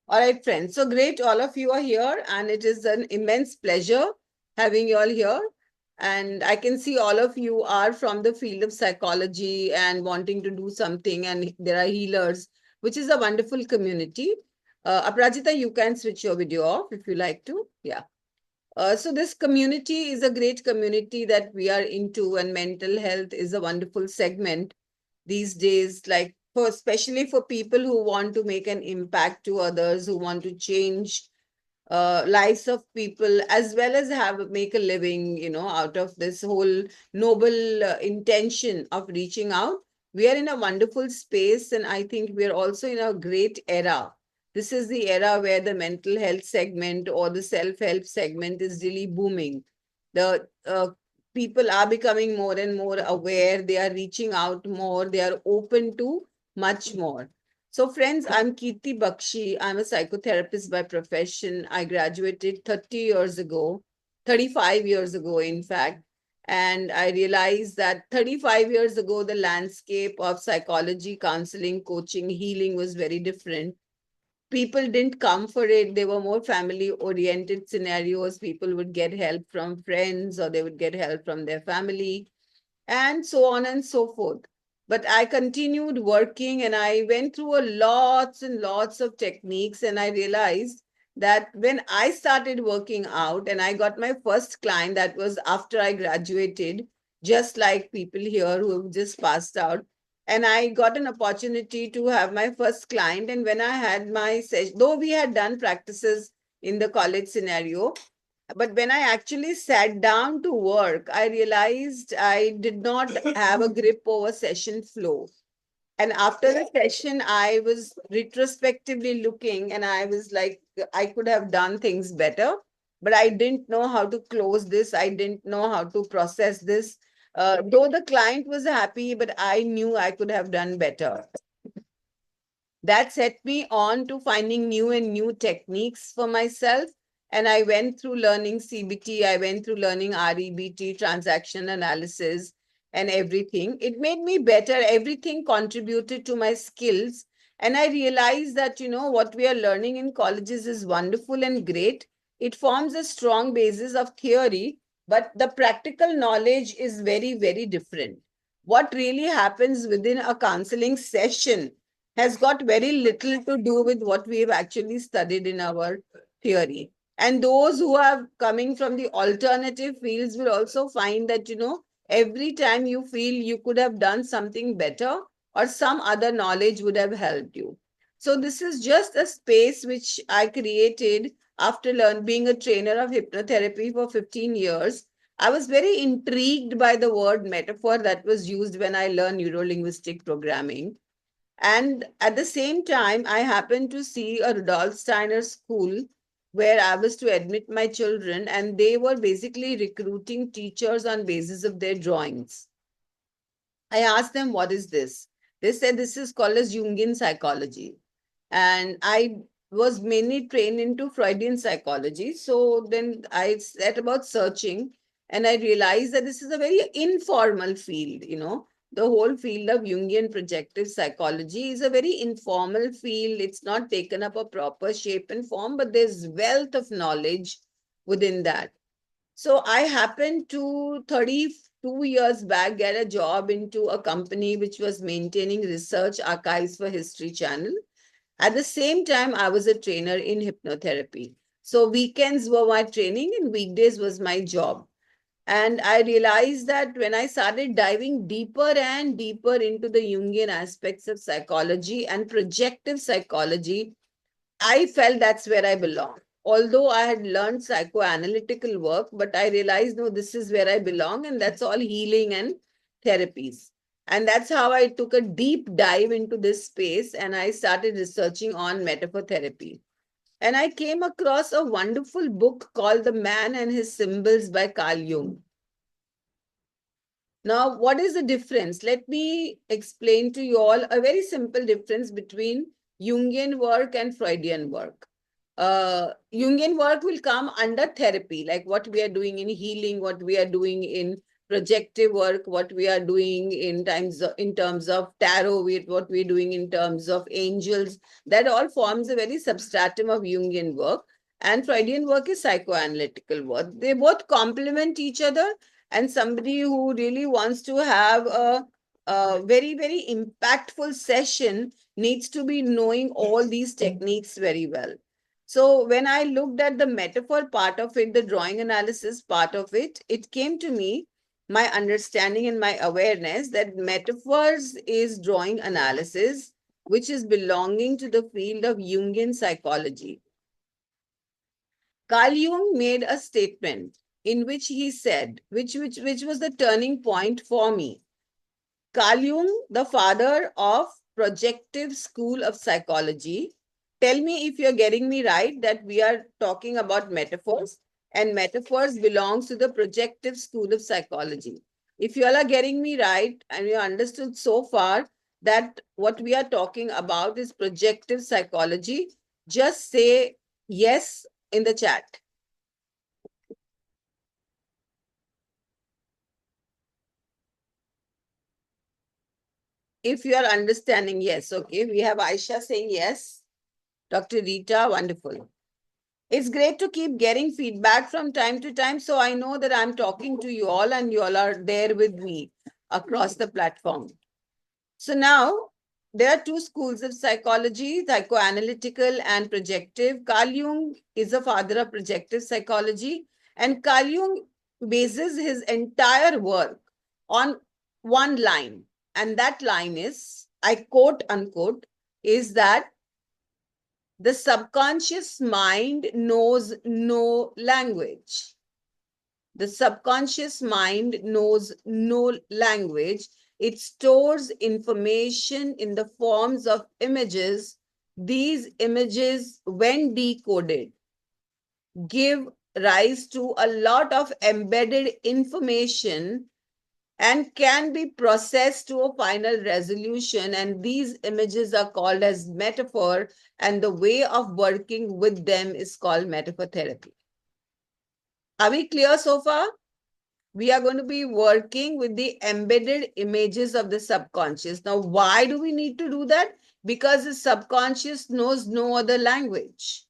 All right, friends. So great, all of you are here, and it is an immense pleasure having you all here. And I can see all of you are from the field of psychology and wanting to do something, and there are healers, which is a wonderful community. Aprajita, you can switch your video off if you like to. Yeah. So this community is a great community that we are into, and mental health is a wonderful segment these days, like for especially for people who want to make an impact to others, who want to change lives of people, as well as have make a living, out of this whole noble intention of reaching out. We are in a wonderful space, and I think we are also in a great era. This is the era where the mental health segment or the self-help segment is really booming. The people are becoming more and more aware. They are reaching out more. They are open to much more. So, friends, I'm Kirti Bakshi. I'm a psychotherapist by profession. I graduated 30 years ago, 35 years ago, in fact. And I realized that 35 years ago, the landscape of psychology, counseling, coaching, healing was very different. People didn't come for it. They were more family oriented scenarios. People would get help from friends, or they would get help from their family, and so on and so forth. But I continued working, and I went through a lots and lots of techniques, and I realized that when I started working out and I got my first client, that was after I graduated, just like people here who have just passed out. And I got an opportunity to have my first client. And when I had my session, though we had done practices in the college scenario, but when I actually sat down to work, I realized I did not have a grip over session flow. And after the session, I was retrospectively looking, and I was like, I could have done things better, but I didn't know how to close this. I didn't know how to process this. Though the client was happy, but I knew I could have done better. That set me on to finding new and new techniques for myself. And I went through learning CBT, I went through learning REBT, transaction analysis, and everything. It made me better. Everything contributed to my skills. And I realized that, what we are learning in colleges is wonderful and great. It forms a strong basis of theory, but the practical knowledge is very, very different. What really happens within a counseling session has got very little to do with what we have actually studied in our theory. And those who are coming from the alternative fields will also find that, every time you feel you could have done something better, or some other knowledge would have helped you. So this is just a space which I created after being a trainer of hypnotherapy for 15 years. I was very intrigued by the word metaphor that was used when I learned neuro-linguistic programming. And at the same time, I happened to see a Rudolf Steiner school where I was to admit my children, and they were basically recruiting teachers on basis of their drawings. I asked them, what is this? They said this is called as Jungian psychology. And I was mainly trained into Freudian psychology. So then I set about searching, and I realized that this is a very informal field. The whole field of Jungian projective psychology is a very informal field. It's not taken up a proper shape and form, but there's wealth of knowledge within that. So I happened to 32 years back get a job into a company which was maintaining research archives for History Channel. At the same time, I was a trainer in hypnotherapy. So weekends were my training and weekdays was my job. And I realized that when I started diving deeper and deeper into the Jungian aspects of psychology and projective psychology, I felt that's where I belong. Although I had learned psychoanalytical work, but I realized, no, this is where I belong, and that's all healing and therapies. And that's how I took a deep dive into this space, and I started researching on metaphor therapy. And I came across a wonderful book called The Man and His Symbols by Carl Jung. Now, what is the difference? Let me explain to you all a very simple difference between Jungian work and Freudian work. Jungian work will come under therapy, like what we are doing in healing, what we are doing in projective work, what we are doing in terms of tarot, what we're doing in terms of angels, that all forms a very substratum of Jungian work. And Freudian work is psychoanalytical work. They both complement each other. And somebody who really wants to have a very, very impactful session needs to be knowing all these techniques very well. So when I looked at the metaphor part of it, the drawing analysis part of it, it came to me, my understanding and my awareness, that metaphors is drawing analysis, which is belonging to the field of Jungian psychology. Carl Jung made a statement in which he said, which was the turning point for me. Carl Jung, the father of projective school of psychology. Tell me if you're getting me right, that we are talking about metaphors, and metaphors belongs to the projective school of psychology. If you all are getting me right and you understood so far that what we are talking about is projective psychology, just say yes in the chat. If you are understanding, yes. Okay, we have Aisha saying yes. Dr. Rita, wonderful. It's great to keep getting feedback from time to time. So I know that I'm talking to you all and you all are there with me across the platform. So now there are two schools of psychology, psychoanalytical and projective. Carl Jung is a father of projective psychology, and Carl Jung bases his entire work on one line. And that line is, I quote unquote, is that the subconscious mind knows no language. The subconscious mind knows no language. It stores information in the forms of images. These images, when decoded, give rise to a lot of embedded information and can be processed to a final resolution. And these images are called as metaphor, and the way of working with them is called metaphor therapy. Are we clear so far? We are going to be working with the embedded images of the subconscious. Now, why do we need to do that? Because the subconscious knows no other language.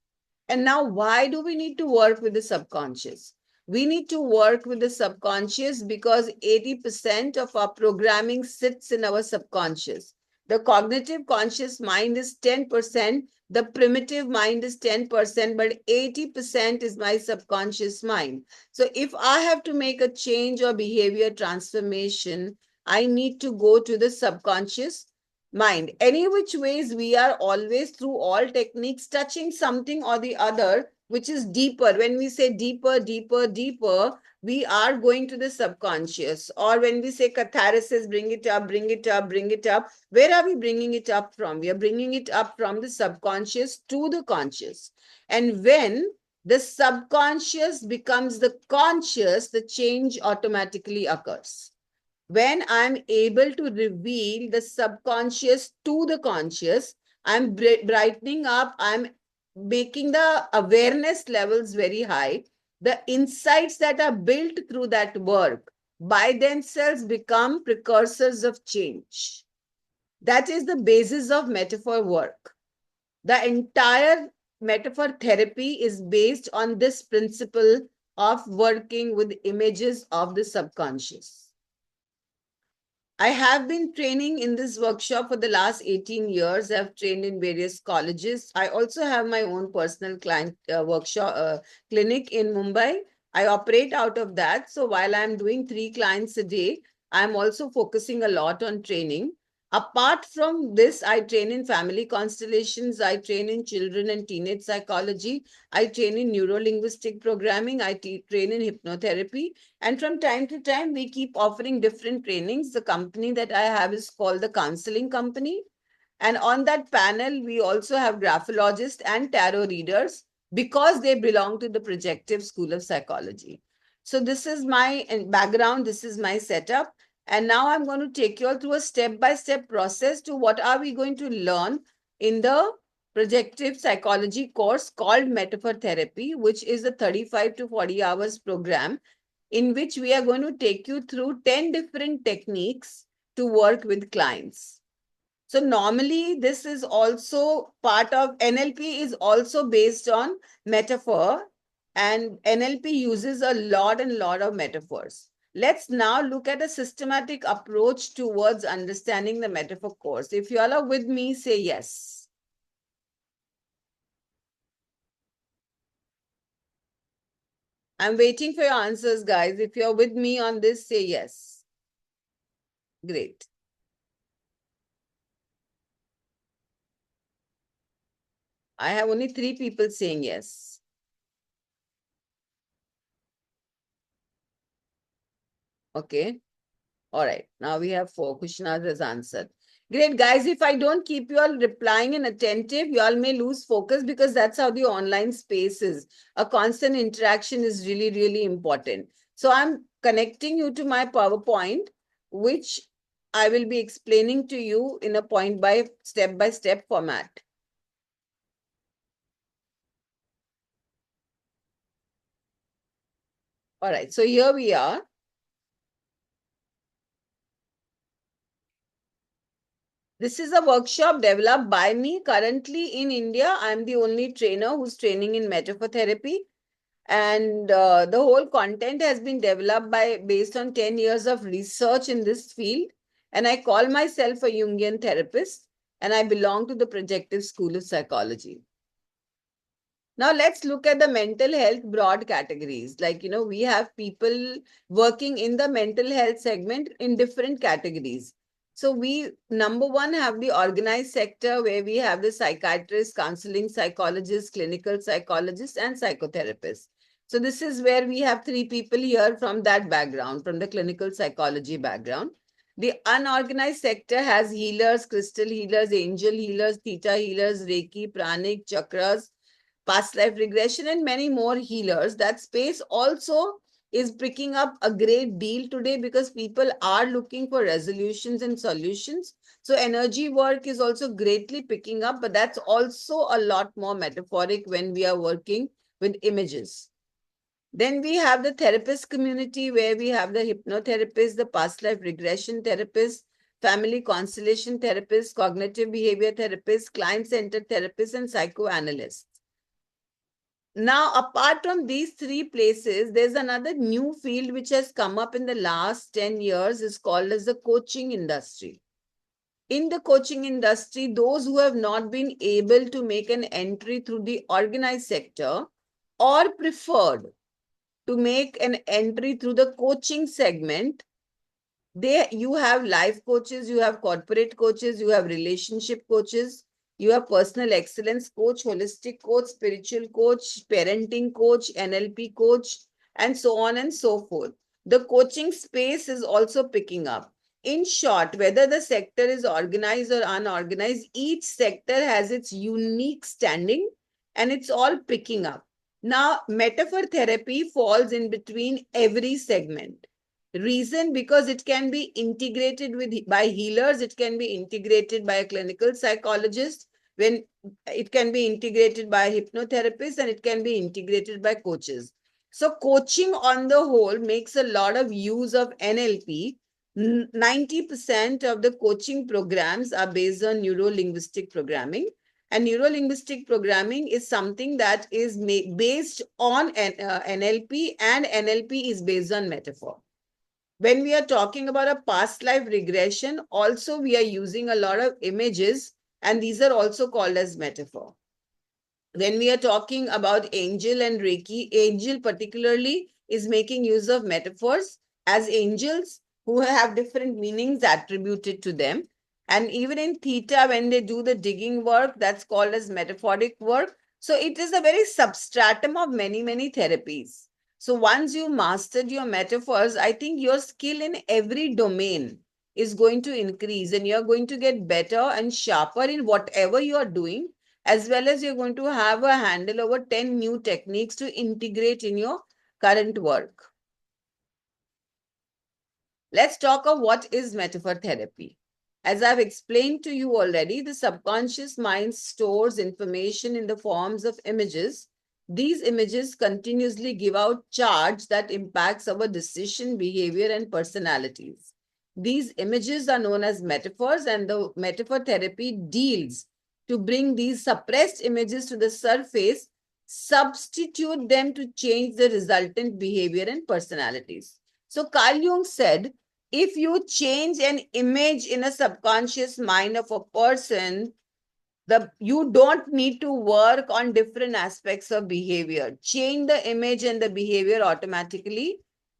And now, why do we need to work with the subconscious? We need to work with the subconscious because 80% of our programming sits in our subconscious. The cognitive conscious mind is 10%, the primitive mind is 10%, but 80% is my subconscious mind. So if I have to make a change or behavior transformation, I need to go to the subconscious mind. Any which ways, we are always through all techniques touching something or the other, which is deeper. When we say deeper, deeper, deeper, we are going to the subconscious. Or when we say catharsis, bring it up, bring it up, bring it up. Where are we bringing it up from? We are bringing it up from the subconscious to the conscious. And when the subconscious becomes the conscious, the change automatically occurs. When I'm able to reveal the subconscious to the conscious, I'm brightening up, I'm making the awareness levels very high. The insights that are built through that work by themselves become precursors of change. That is the basis of metaphor work. The entire metaphor therapy is based on this principle of working with images of the subconscious. I have been training in this workshop for the last 18 years. I've trained in various colleges. I also have my own personal client clinic in Mumbai. I operate out of that. So while I'm doing 3 clients a day, I'm also focusing a lot on training. Apart from this, I train in family constellations. I train in children and teenage psychology. I train in neuro-linguistic programming. I train in hypnotherapy. And from time to time, we keep offering different trainings. The company that I have is called the Counseling Company. And on that panel, we also have graphologists and tarot readers because they belong to the projective school of psychology. So this is my background. This is my setup. And now I'm going to take you all through a step-by-step process to what are we going to learn in the projective psychology course called metaphor therapy, which is a 35 to 40 hours program in which we are going to take you through 10 different techniques to work with clients. So normally this is also part of NLP is also based on metaphor, and NLP uses a lot and lot of metaphors. Let's now look at a systematic approach towards understanding the metaphor course. If you all are with me, say yes. I'm waiting for your answers, guys. If you're with me on this, say yes. Great. I have only 3 people saying yes. Okay. All right. Now we have 4. Kushnath has answered. Great, guys. If I don't keep you all replying and attentive, you all may lose focus, because that's how the online space is. A constant interaction is really, really important. So I'm connecting you to my PowerPoint, which I will be explaining to you in a point by step format. All right. So here we are. This is a workshop developed by me. Currently in India, I'm the only trainer who's training in metaphor therapy. And the whole content has been developed based on 10 years of research in this field. And I call myself a Jungian therapist, and I belong to the projective school of psychology. Now let's look at the mental health broad categories. Like, we have people working in the mental health segment in different categories. So we, number one, have the organized sector, where we have the psychiatrists, counseling psychologists, clinical psychologists, and psychotherapists. So this is where we have 3 people here from that background, from the clinical psychology background. The unorganized sector has healers, crystal healers, angel healers, theta healers, Reiki, pranic, chakras, past life regression, and many more healers. That space also is picking up a great deal today, because people are looking for resolutions and solutions. So energy work is also greatly picking up, but that's also a lot more metaphoric when we are working with images. Then we have the therapist community, where we have the hypnotherapist, the past life regression therapist, family constellation therapist, cognitive behavior therapist, client-centered therapist, and psychoanalyst. Now, apart from these 3 places, there's another new field which has come up in the last 10 years, is called as the coaching industry. In the coaching industry, those who have not been able to make an entry through the organized sector, or preferred to make an entry through the coaching segment, you have life coaches, you have corporate coaches, you have relationship coaches, you have personal excellence coach, holistic coach, spiritual coach, parenting coach, NLP coach, and so on and so forth. The coaching space is also picking up. In short, whether the sector is organized or unorganized, each sector has its unique standing, and it's all picking up. Now, metaphor therapy falls in between every segment. Reason, because it can be integrated by healers, it can be integrated by a clinical psychologist, when it can be integrated by a hypnotherapist, and it can be integrated by coaches. So coaching on the whole makes a lot of use of NLP. 90% of the coaching programs are based on neuro-linguistic programming. And neuro-linguistic programming is something that is based on NLP, and NLP is based on metaphor. When we are talking about a past life regression, also we are using a lot of images, and these are also called as metaphor. When we are talking about angel and Reiki, angel particularly is making use of metaphors, as angels who have different meanings attributed to them. And even in theta, when they do the digging work, that's called as metaphoric work. So it is a very substratum of many, many therapies. So once you mastered your metaphors, I think your skill in every domain is going to increase, and you're going to get better and sharper in whatever you are doing, as well as you're going to have a handle over 10 new techniques to integrate in your current work. Let's talk of what is metaphor therapy. As I've explained to you already, the subconscious mind stores information in the forms of images, These images continuously give out charge that impacts our decision, behavior, and personalities. These images are known as metaphors, and the metaphor therapy deals to bring these suppressed images to the surface, substitute them to change the resultant behavior and personalities. So Carl Jung said, if you change an image in a subconscious mind of a person, you don't need to work on different aspects of behavior. Change the image and the behavior automatically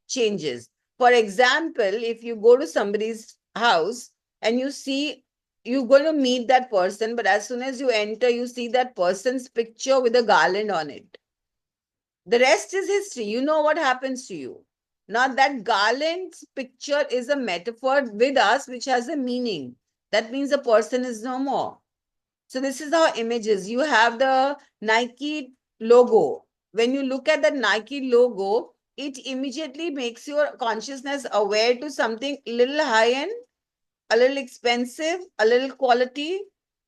changes. For example, if you go to somebody's house and you see you're going to meet that person, but as soon as you enter, you see that person's picture with a garland on it. The rest is history. You know what happens to you. Now, that garland's picture is a metaphor with us, which has a meaning. That means the person is no more. So this is how images. You have the Nike logo. When you look at the Nike logo, it immediately makes your consciousness aware to something a little high end, a little expensive, a little quality.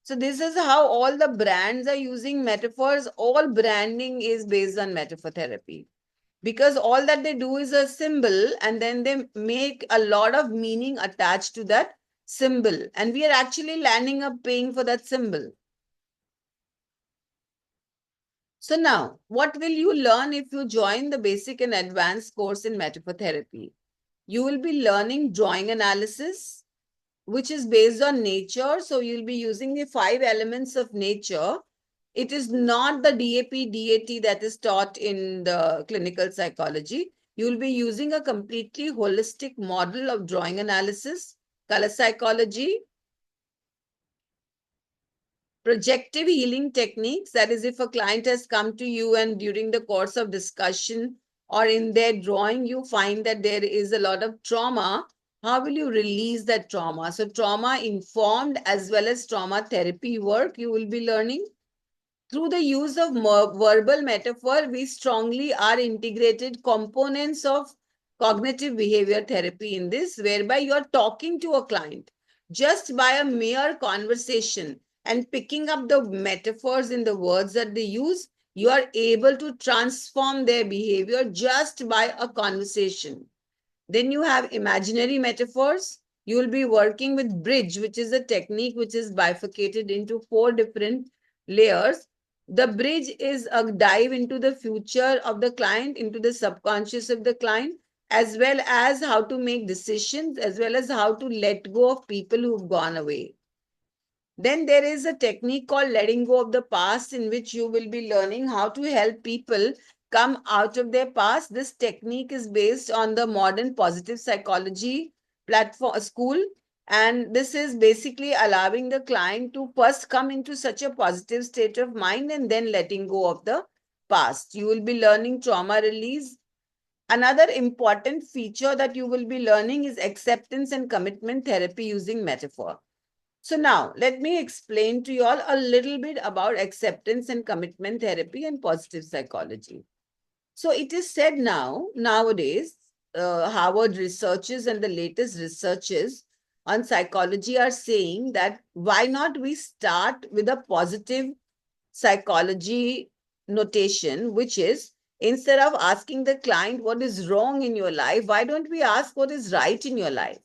So this is how all the brands are using metaphors. All branding is based on metaphor therapy, because all that they do is a symbol and then they make a lot of meaning attached to that symbol. And we are actually landing up paying for that symbol. So now, what will you learn if you join the basic and advanced course in metaphor therapy? You will be learning drawing analysis, which is based on nature. So you'll be using the 5 elements of nature. It is not the DAP, DAT that is taught in the clinical psychology. You'll be using a completely holistic model of drawing analysis, color psychology, projective healing techniques. That is, if a client has come to you and during the course of discussion or in their drawing, you find that there is a lot of trauma, how will you release that trauma? So trauma informed as well as trauma therapy work you will be learning. Through the use of verbal metaphor, we strongly are integrated components of cognitive behavior therapy in this, whereby you are talking to a client just by a mere conversation and picking up the metaphors in the words that they use. You are able to transform their behavior just by a conversation. Then you have imaginary metaphors. You will be working with bridge, which is a technique which is bifurcated into 4 different layers. The bridge is a dive into the future of the client, into the subconscious of the client, as well as how to make decisions, as well as how to let go of people who've gone away. Then there is a technique called letting go of the past, in which you will be learning how to help people come out of their past. This technique is based on the modern positive psychology platform school. And this is basically allowing the client to first come into such a positive state of mind and then letting go of the past. You will be learning trauma release. Another important feature that you will be learning is acceptance and commitment therapy using metaphor. So now let me explain to you all a little bit about acceptance and commitment therapy and positive psychology. So it is said nowadays, Harvard researchers and the latest researches on psychology are saying that why not we start with a positive psychology notation, which is instead of asking the client what is wrong in your life, why don't we ask what is right in your life?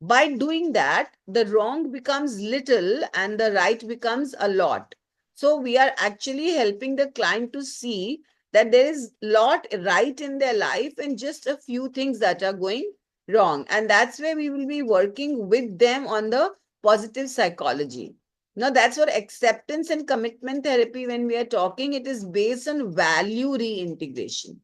By doing that, the wrong becomes little and the right becomes a lot. So we are actually helping the client to see that there is a lot right in their life and just a few things that are going wrong. And that's where we will be working with them on the positive psychology. Now, that's what acceptance and commitment therapy, when we are talking, it is based on value reintegration.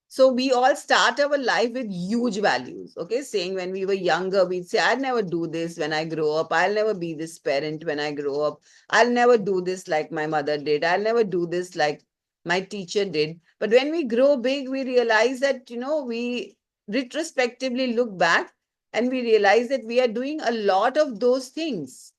So we all start our life with huge values, okay? Saying when we were younger, we'd say, I'll never do this when I grow up. I'll never be this parent when I grow up. I'll never do this like my mother did. I'll never do this like my teacher did. But when we grow big, we realize that, we retrospectively look back and we realize that we are doing a lot of those things.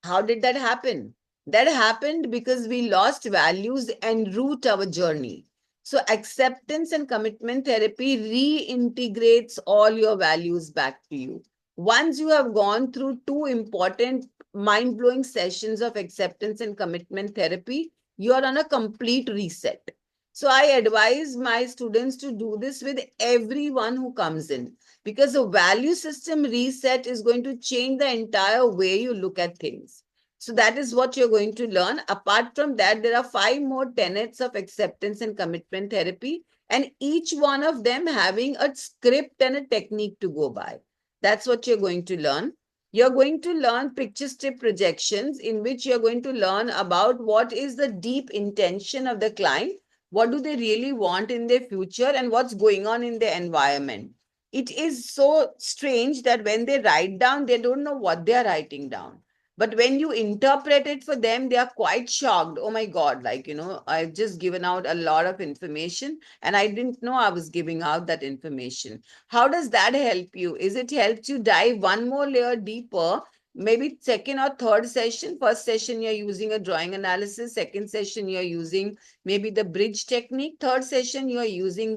How did that happen? That happened because we lost values and root our journey. So acceptance and commitment therapy reintegrates all your values back to you. Once you have gone through 2 important mind-blowing sessions of acceptance and commitment therapy, You are on a complete reset. So I advise my students to do this with everyone who comes in, because the value system reset is going to change the entire way you look at things. So that is what you're going to learn. Apart from that, there are 5 more tenets of acceptance and commitment therapy, and each one of them having a script and a technique to go by. That's what you're going to learn. You're going to learn picture strip projections, in which you're going to learn about what is the deep intention of the client, what do they really want in their future, and what's going on in their environment. It is so strange that when they write down, they don't know what they are writing down. But when you interpret it for them, they are quite shocked. Oh my God, like, I've just given out a lot of information and I didn't know I was giving out that information. How does that help you? Is it helps you dive one more layer deeper? Maybe second or third session. First session, you're using a drawing analysis. Second session, you're using maybe the bridge technique. Third session, you're using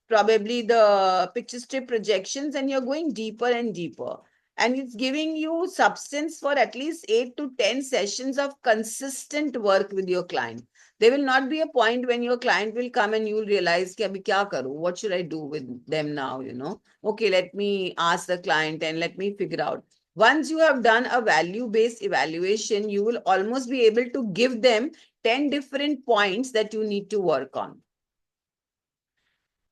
probably the picture strip projections, and you're going deeper and deeper. And it's giving you substance for at least 8 to 10 sessions of consistent work with your client. There will not be a point when your client will come and you will realize, what should I do with them now? Okay, let me ask the client and let me figure out. Once you have done a value-based evaluation, you will almost be able to give them 10 different points that you need to work on.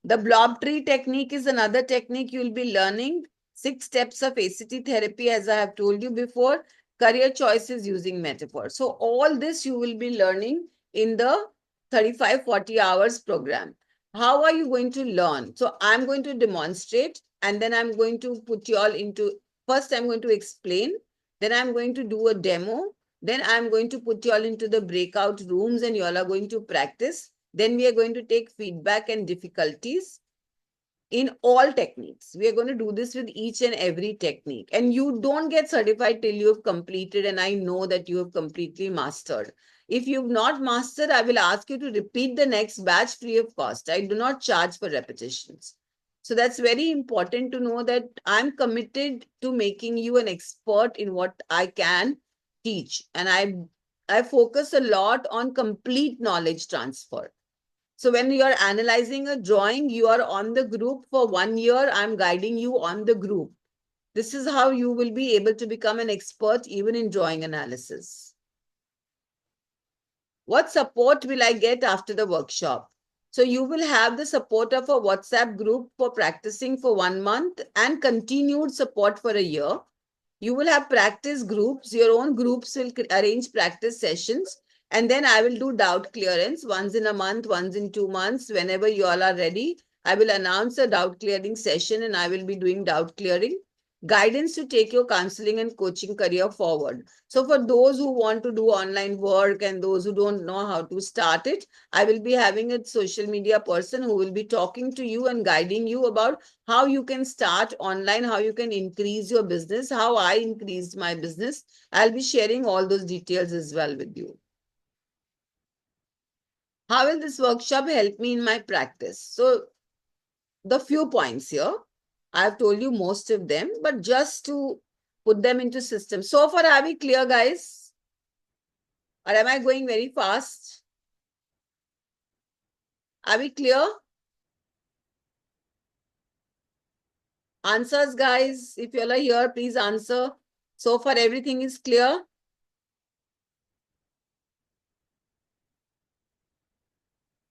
The blob tree technique is another technique you will be learning. 6 steps of ACT therapy, as I have told you before, career choices using metaphor. So all this you will be learning in the 35-40 hours program. How are you going to learn? So I'm going to demonstrate, and then I'm going to put you all into, first I'm going to explain, then I'm going to do a demo, then I'm going to put you all into the breakout rooms and you all are going to practice. Then we are going to take feedback and difficulties in all techniques. We are going to do this with each and every technique. And you don't get certified till you have completed, and I know that you have completely mastered. If you've not mastered, I will ask you to repeat the next batch free of cost. I do not charge for repetitions. So that's very important to know, that I'm committed to making you an expert in what I can teach. And I focus a lot on complete knowledge transfer. So when you are analyzing a drawing, you are on the group for 1 year. I'm guiding you on the group. This is how you will be able to become an expert even in drawing analysis. What support will I get after the workshop? So you will have the support of a WhatsApp group for practicing for 1 month and continued support for a year. You will have practice groups. Your own groups will arrange practice sessions. And then I will do doubt clearance once in a month, once in 2 months. Whenever you all are ready, I will announce a doubt clearing session and I will be doing doubt clearing. Guidance to take your counseling and coaching career forward. So for those who want to do online work and those who don't know how to start it, I will be having a social media person who will be talking to you and guiding you about how you can start online, how you can increase your business, how I increased my business. I'll be sharing all those details as well with you. How will this workshop help me in my practice? So the few points here, I've told you most of them, but just to put them into system. So far, are we clear, guys? Or am I going very fast? Are we clear? Answers, guys. If you all are here, please answer. So far, everything is clear.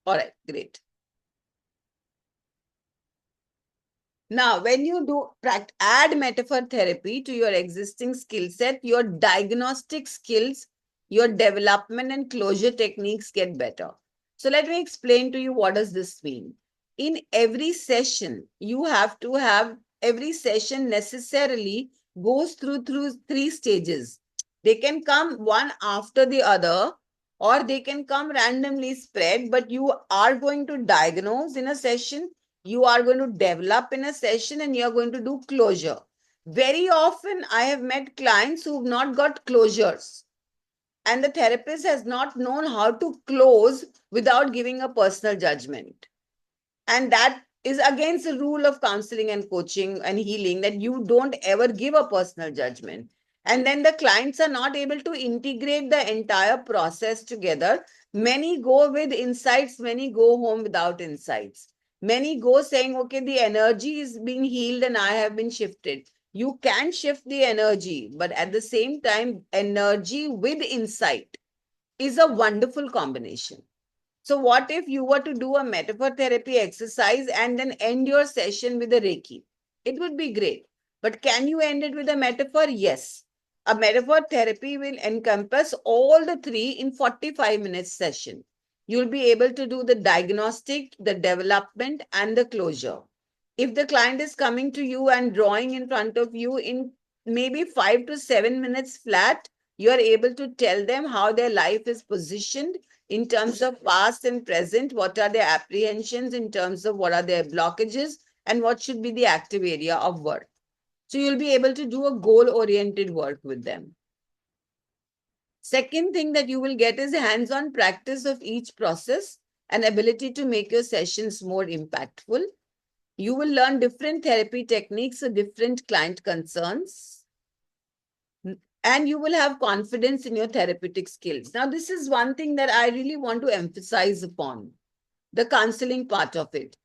All right, great. Now, when you do add metaphor therapy to your existing skill set, your diagnostic skills, your development and closure techniques get better. So let me explain to you, what does this mean. In every session, you have to have, every session necessarily goes through 3 stages. They can come one after the other, or they can come randomly spread, but you are going to diagnose in a session, you are going to develop in a session, and you are going to do closure. Very often, I have met clients who've not got closures, and the therapist has not known how to close without giving a personal judgment. And that is against the rule of counseling and coaching and healing, that you don't ever give a personal judgment. And then the clients are not able to integrate the entire process together. Many go with insights, many go home without insights. Many go saying, okay, the energy is being healed and I have been shifted. You can shift the energy, but at the same time, energy with insight is a wonderful combination. So, what if you were to do a metaphor therapy exercise and then end your session with a Reiki? It would be great. But can you end it with a metaphor? Yes. A metaphor therapy will encompass all the three in 45 minutes session. You'll be able to do the diagnostic, the development, and the closure. If the client is coming to you and drawing in front of you in maybe 5 to 7 minutes flat, you are able to tell them how their life is positioned in terms of past and present, what are their apprehensions in terms of what are their blockages and what should be the active area of work. So you'll be able to do a goal-oriented work with them. Second thing that you will get is a hands-on practice of each process and ability to make your sessions more impactful. You will learn different therapy techniques for different client concerns. And you will have confidence in your therapeutic skills. Now, this is one thing that I really want to emphasize upon, the counseling part of it,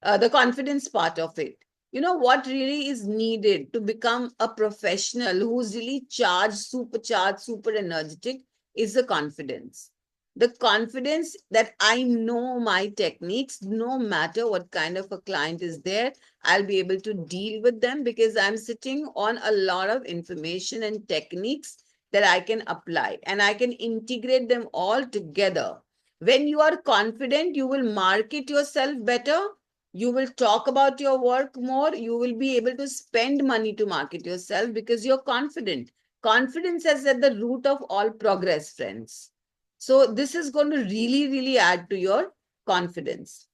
the confidence part of it. You know, what really is needed to become a professional who's really charged, super energetic is the confidence. The confidence that I know my techniques, no matter what kind of a client is there, I'll be able to deal with them because I'm sitting on a lot of information and techniques that I can apply and I can integrate them all together. When you are confident, you will market yourself better. You will talk about your work more. You will be able to spend money to market yourself because you're confident. Confidence is at the root of all progress, friends. So this is going to really, really add to your confidence.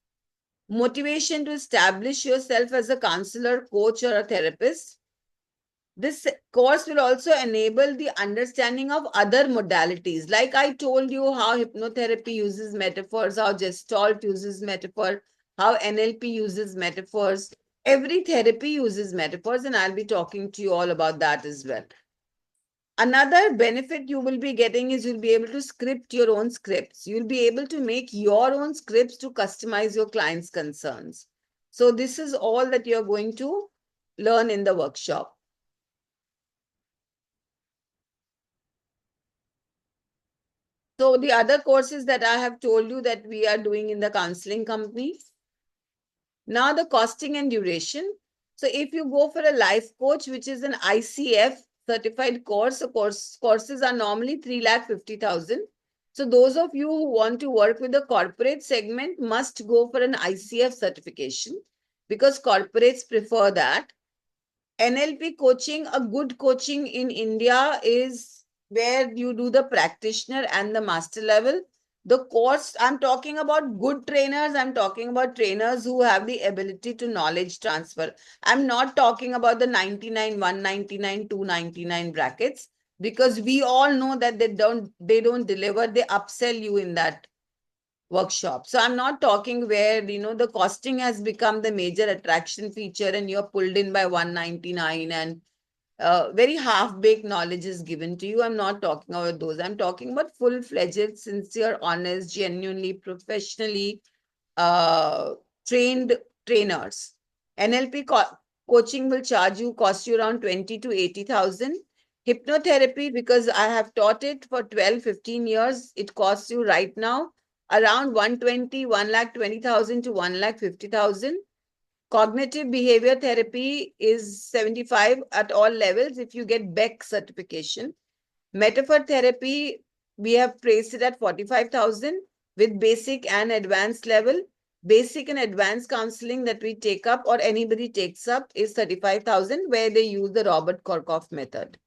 Motivation to establish yourself as a counselor, coach, or a therapist. This course will also enable the understanding of other modalities. Like I told you how hypnotherapy uses metaphors, how Gestalt uses metaphor, how NLP uses metaphors. Every therapy uses metaphors, and I'll be talking to you all about that as well. Another benefit you will be getting is you'll be able to script your own scripts. You'll be able to make your own scripts to customize your client's concerns. So this is all that you're going to learn in the workshop. So the other courses that I have told you that we are doing in the counseling company. Now the costing and duration. So if you go for a life coach, which is an ICF certified course, courses are normally 3,50,000. So those of you who want to work with the corporate segment must go for an ICF certification because corporates prefer that. NLP coaching, a good coaching in India is where you do the practitioner and the master level. The course, I'm talking about good trainers. I'm talking about trainers who have the ability to knowledge transfer. I'm not talking about the 99, 199, 299 brackets because we all know that they don't deliver, they upsell you in that workshop. So I'm not talking where, the costing has become the major attraction feature and you're pulled in by 199 and very half-baked knowledge is given to you. I'm not talking about those. I'm talking about full-fledged, sincere, honest, genuinely, professionally trained trainers. NLP coaching will cost you around 20 to 80,000. Hypnotherapy, because I have taught it for 12, 15 years, it costs you right now around 120, 1,20,000 to 1,50,000. Cognitive behavior therapy is 75 at all levels if you get Beck certification. Metaphor therapy, we have priced it at 45,000 with basic and advanced level. Basic and advanced counseling that we take up or anybody takes up is 35,000 where they use the Robert Korkoff method.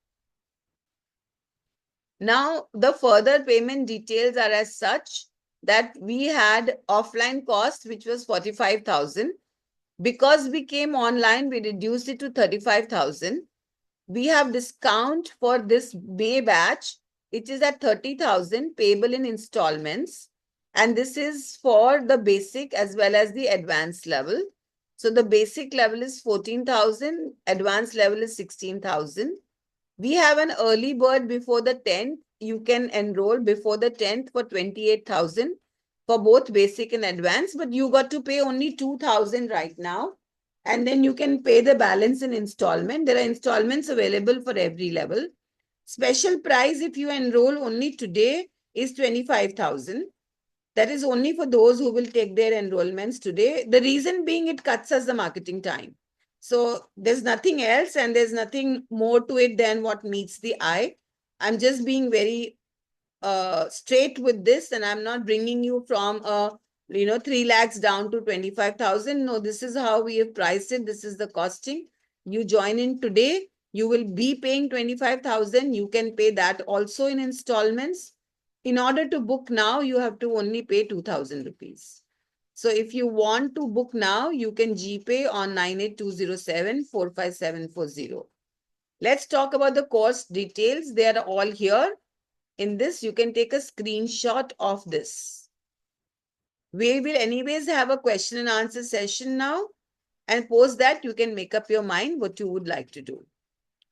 Now, the further payment details are as such that we had offline cost, which was 45,000. Because we came online, we reduced it to 35,000. We have discount for this May batch. It is at 30,000 payable in installments. And this is for the basic as well as the advanced level. So the basic level is 14,000, advanced level is 16,000. We have an early bird before the 10th. you can enroll before the 10th for 28,000 for both basic and advanced, but you got to pay only 2,000 right now. And then you can pay the balance in installment. There are installments available for every level. Special price if you enroll only today is 25,000. That is only for those who will take their enrollments today. The reason being it cuts us the marketing time. So there's nothing else and there's nothing more to it than what meets the eye. I'm just being very straight with this, and I'm not bringing you from 3 lakhs down to 25,000. No, this is how we have priced it. This is the costing. You join in today, you will be paying 25,000. You can pay that also in installments. In order to book now, you have to only pay 2,000 rupees. So if you want to book now, you can GPay on 98207-45740. Let's talk about the course details. They are all here. In this, you can take a screenshot of this. We will anyways have a question and answer session now, and post that you can make up your mind what you would like to do.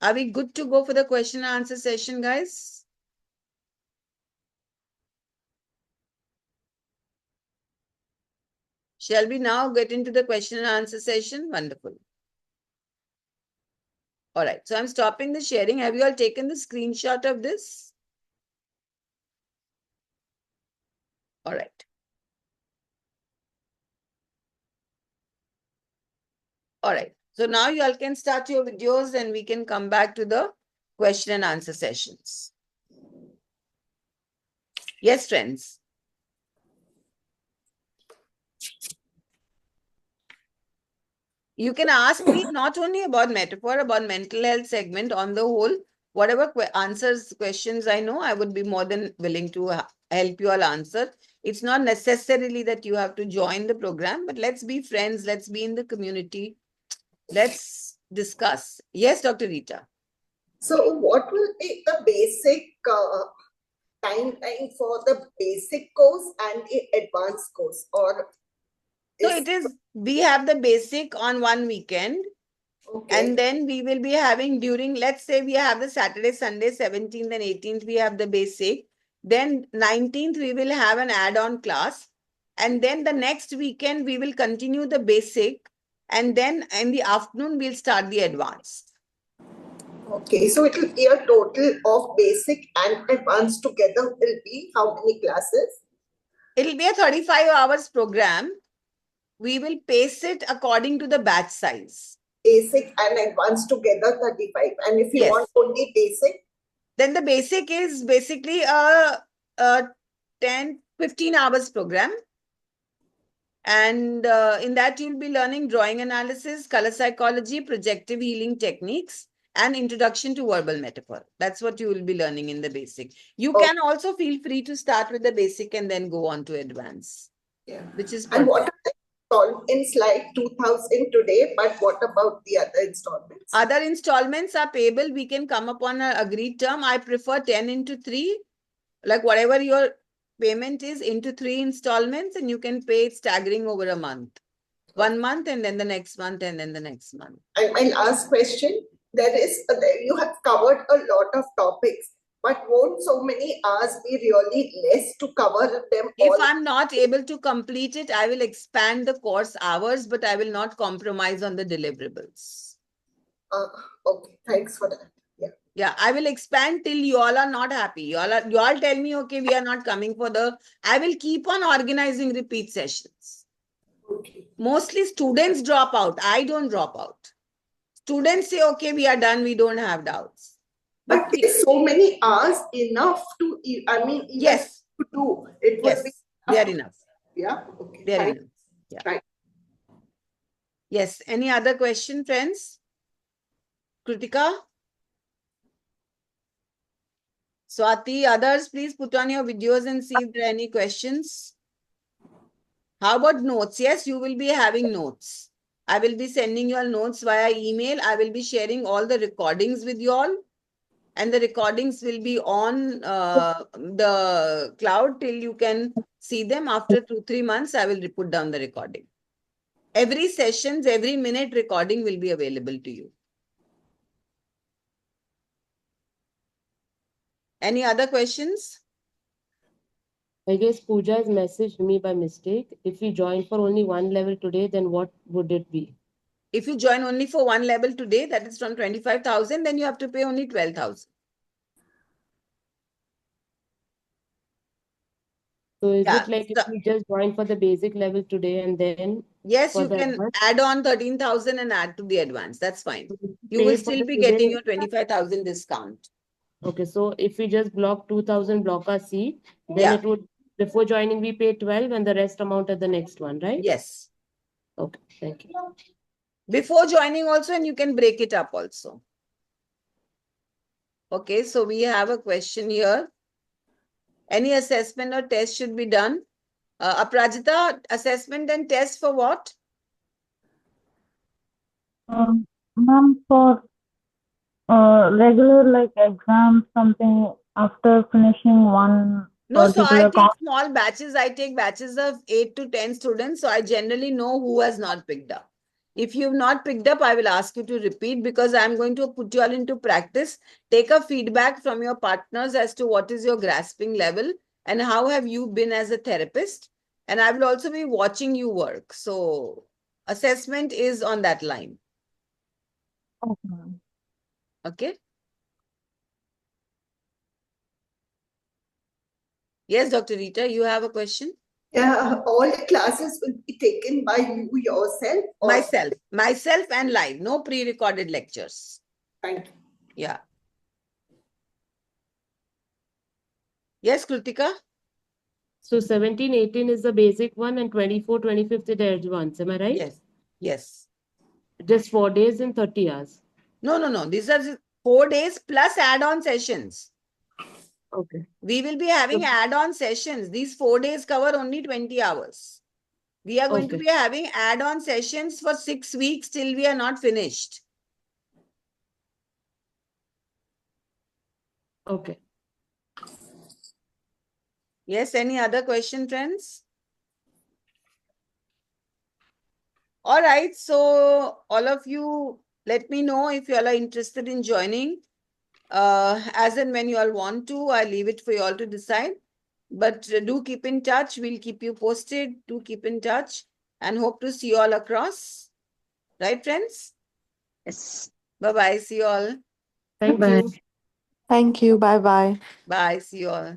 Are we good to go for the question and answer session, guys? Shall we now get into the question and answer session? Wonderful. All right, so I'm stopping the sharing. Have you all taken the screenshot of this? All right. All right. So now you all can start your videos and we can come back to the question and answer sessions. Yes, friends. You can ask me not only about metaphor, about mental health segment on the whole. Whatever questions I know, I would be more than willing to help you all answer. It's not necessarily that you have to join the program, but let's be friends. Let's be in the community. Let's discuss. Yes, Dr. Rita. So what will be the basic timeline for the basic course and the advanced course? Or we have the basic on one weekend. Okay. And then we will be having during, let's say we have the Saturday, Sunday, 17th and 18th, we have the basic. Then 19th, we will have an add-on class. And then the next weekend, we will continue the basic. And then in the afternoon, we'll start the advanced. Okay, so it will be a total of basic and advanced together will be how many classes? It'll be a 35 hours program. We will pace it according to the batch size. Basic and advanced together 35. And if you want only basic? Then the basic is basically a 10-15 hours program. And in that, you'll be learning drawing analysis, color psychology, projective healing techniques, and introduction to verbal metaphor. That's what you will be learning in the basic. You can also feel free to start with the basic and then go on to advance. Yeah. Which is and what are the installments like 2,000 today, but what about the other installments? Other installments are payable. We can come upon an agreed term. I prefer 10 into 3. Like whatever your payment is into 3 installments, and you can pay it staggering over a month. 1 month and then the next month and then the next month. And my last question, you have covered a lot of topics, but won't so many hours be really less to cover them all? If I'm not able to complete it, I will expand the course hours, but I will not compromise on the deliverables. Okay, thanks for that. Yeah, I will expand till you all are not happy. You all tell me, okay, we are not coming for I will keep on organizing repeat sessions. Okay. Mostly students drop out. I don't drop out. Students say, okay, we are done. We don't have doubts. But there's so many hours enough to, even yes. to do. It would be they are enough. Yeah, okay. They are enough. Yeah. Right. Yes. Any other question, friends? Kritika? Swati, others, please put on your videos and see if there are any questions. How about notes? Yes, you will be having notes. I will be sending you all notes via email. I will be sharing all the recordings with you all. And the recordings will be on the cloud till you can see them. After 2-3 months, I will put down the recording. Every sessions, every minute recording will be available to you. Any other questions? I guess Pooja has messaged me by mistake. If we join for only one level today, then what would it be? If you join only for one level today, that is from 25,000, then you have to pay only 12,000. So is Yeah. it like if So, we just join for the basic level today and then yes, for you the can advanced, add on 13,000 and add to the advance. That's fine. so we You will pay for still the be getting today? your 25,000 discount. Okay, so if we just block 2,000 block our seat, then Yeah. it would, before joining, we pay 12 and the rest amount at the next one, right? Yes. Okay, thank you. Before joining also, and you can break it up also. Okay, so we have a question here. Any assessment or test should be done? Aprajita, assessment and test for what? Ma'am, for regular like exam, something after finishing one No, so I particular take small batches. I take batches of 8 to 10 students. So I generally know who has not picked up. If you've not picked up, I will ask you to repeat because I'm going to put you all into practice. Take a feedback from your partners as to what is your grasping level and how have you been as a therapist. And I will also be watching you work. So assessment is on that line. Okay, ma'am. Okay. Yes, Dr. Rita, you have a question? Yeah, all the classes will be taken by you yourself or Myself and live, no pre-recorded lectures. thank you. Yeah. Yes, Kritika? So 17, 18 is the basic one and 24, 25th is the advanced. Am I right? Yes. Yes. Just 4 days and 30 hours. No. These are 4 days plus add-on sessions. Okay. We will be having So- add-on sessions. These 4 days cover only 20 hours. We are going to Okay. be having add-on sessions for 6 weeks till we are not finished. Okay. Yes, any other question, friends? All right, so all of you, let me know if you all are interested in joining. As and when you all want to, I leave it for you all to decide. But do keep in touch. We'll keep you posted. Do keep in touch and hope to see you all across. Right, friends? Yes. Bye-bye. See you all. Thank Bye. you. Thank you. Bye bye. Bye. See you all.